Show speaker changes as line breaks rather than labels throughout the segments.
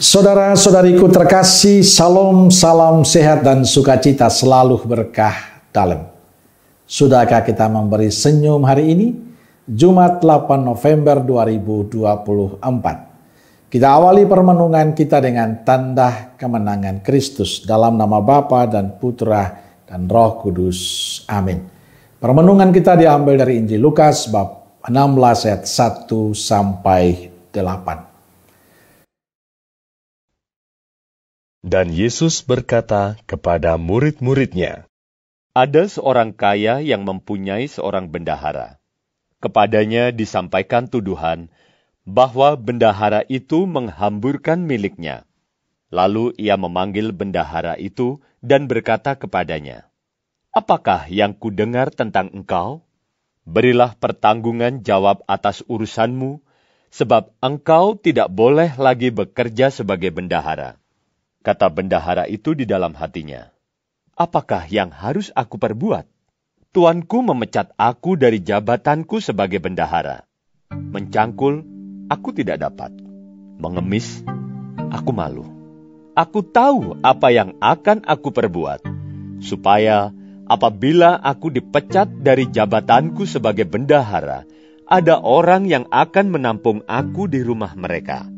Saudara-saudariku terkasih, salam sehat dan sukacita selalu berkah dalam. Sudahkah kita memberi senyum hari ini? Jumat 8 November 2024. Kita awali permenungan kita dengan tanda kemenangan Kristus dalam nama Bapa dan Putra dan Roh Kudus. Amin. Permenungan kita diambil dari Injil Lukas bab 16 ayat 1 sampai 8.
Dan Yesus berkata kepada murid-muridnya, "Ada seorang kaya yang mempunyai seorang bendahara. Kepadanya disampaikan tuduhan bahwa bendahara itu menghamburkan miliknya. Lalu ia memanggil bendahara itu dan berkata kepadanya, 'Apakah yang kudengar tentang engkau? Berilah pertanggungan jawab atas urusanmu, sebab engkau tidak boleh lagi bekerja sebagai bendahara.' Kata bendahara itu di dalam hatinya, 'Apakah yang harus aku perbuat? Tuanku memecat aku dari jabatanku sebagai bendahara. Mencangkul, aku tidak dapat. Mengemis, aku malu. Aku tahu apa yang akan aku perbuat, supaya apabila aku dipecat dari jabatanku sebagai bendahara, ada orang yang akan menampung aku di rumah mereka.'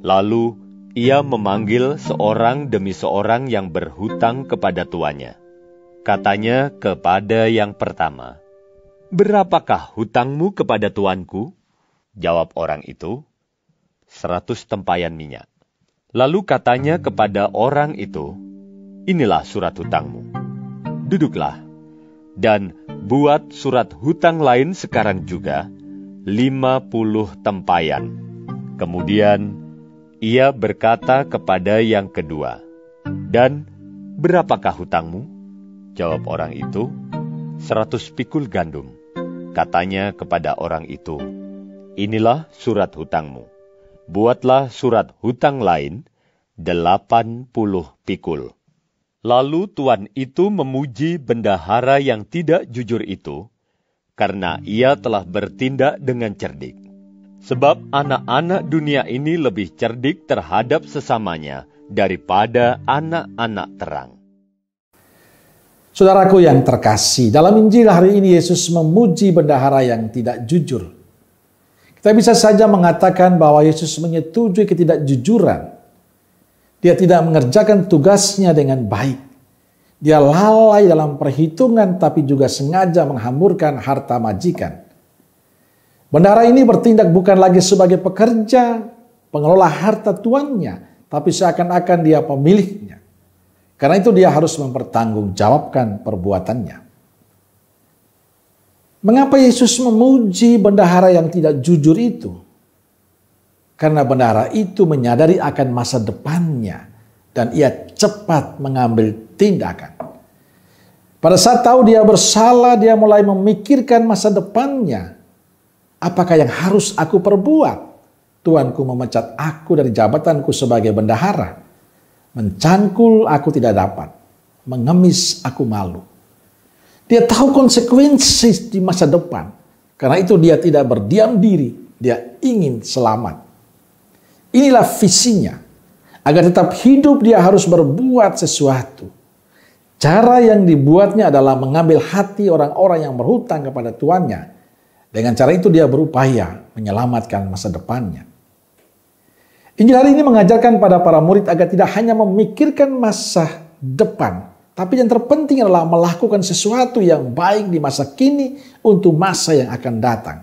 Lalu ia memanggil seorang demi seorang yang berhutang kepada tuannya. Katanya kepada yang pertama, 'Berapakah hutangmu kepada tuanku?' Jawab orang itu, 100 tempayan minyak. Lalu katanya kepada orang itu, 'Inilah surat hutangmu. Duduklah, dan buat surat hutang lain sekarang juga, 50 tempayan. Kemudian ia berkata kepada yang kedua, 'Dan berapakah hutangmu?' Jawab orang itu, 100 pikul gandum. Katanya kepada orang itu, 'Inilah surat hutangmu. Buatlah surat hutang lain, 80 pikul.' Lalu tuan itu memuji bendahara yang tidak jujur itu, karena ia telah bertindak dengan cerdik. Sebab anak-anak dunia ini lebih cerdik terhadap sesamanya daripada anak-anak terang."
Saudaraku yang terkasih, dalam Injil hari ini Yesus memuji bendahara yang tidak jujur. Kita bisa saja mengatakan bahwa Yesus menyetujui ketidakjujuran. Dia tidak mengerjakan tugasnya dengan baik. Dia lalai dalam perhitungan tapi juga sengaja menghamburkan harta majikan. Bendahara ini bertindak bukan lagi sebagai pekerja, pengelola harta tuannya, tapi seakan-akan dia pemiliknya. Karena itu dia harus mempertanggungjawabkan perbuatannya. Mengapa Yesus memuji bendahara yang tidak jujur itu? Karena bendahara itu menyadari akan masa depannya dan ia cepat mengambil tindakan. Pada saat tahu dia bersalah, dia mulai memikirkan masa depannya. Apakah yang harus aku perbuat? Tuanku memecat aku dari jabatanku sebagai bendahara. Mencangkul aku tidak dapat. Mengemis aku malu. Dia tahu konsekuensi di masa depan. Karena itu dia tidak berdiam diri. Dia ingin selamat. Inilah visinya. Agar tetap hidup dia harus berbuat sesuatu. Cara yang dibuatnya adalah mengambil hati orang-orang yang berhutang kepada tuannya. Dengan cara itu dia berupaya menyelamatkan masa depannya. Injil hari ini mengajarkan pada para murid agar tidak hanya memikirkan masa depan, tapi yang terpenting adalah melakukan sesuatu yang baik di masa kini untuk masa yang akan datang.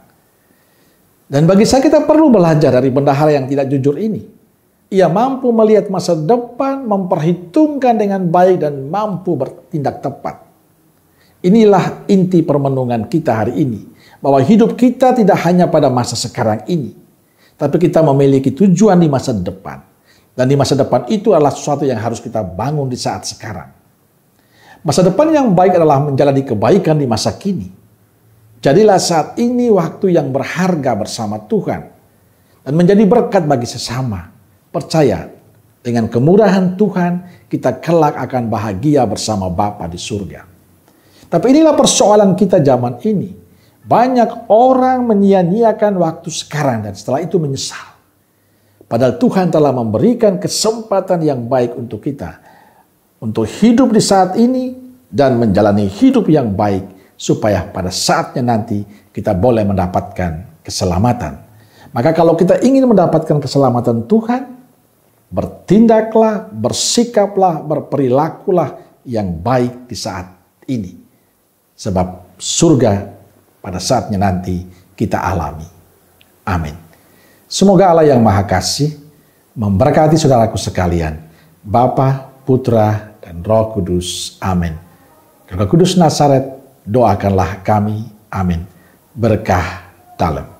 Dan bagi saya kita perlu belajar dari bendahara yang tidak jujur ini. Ia mampu melihat masa depan, memperhitungkan dengan baik dan mampu bertindak tepat. Inilah inti permenungan kita hari ini. Bahwa hidup kita tidak hanya pada masa sekarang ini, tapi kita memiliki tujuan di masa depan. Dan di masa depan itu adalah sesuatu yang harus kita bangun di saat sekarang. Masa depan yang baik adalah menjalani kebaikan di masa kini. Jadilah saat ini waktu yang berharga bersama Tuhan. Dan menjadi berkat bagi sesama. Percaya, dengan kemurahan Tuhan, kita kelak akan bahagia bersama Bapa di surga. Tapi inilah persoalan kita zaman ini. Banyak orang menyia-nyiakan waktu sekarang dan setelah itu menyesal. Padahal Tuhan telah memberikan kesempatan yang baik untuk kita. Untuk hidup di saat ini dan menjalani hidup yang baik. Supaya pada saatnya nanti kita boleh mendapatkan keselamatan. Maka kalau kita ingin mendapatkan keselamatan Tuhan, bertindaklah, bersikaplah, berperilakulah yang baik di saat ini. Sebab surga pada saatnya nanti kita alami. Amin. Semoga Allah yang Maha Kasih memberkati saudaraku sekalian. Bapa, Putra, dan Roh Kudus. Amin. Roh Kudus Nazaret, doakanlah kami. Amin. Berkah dalam.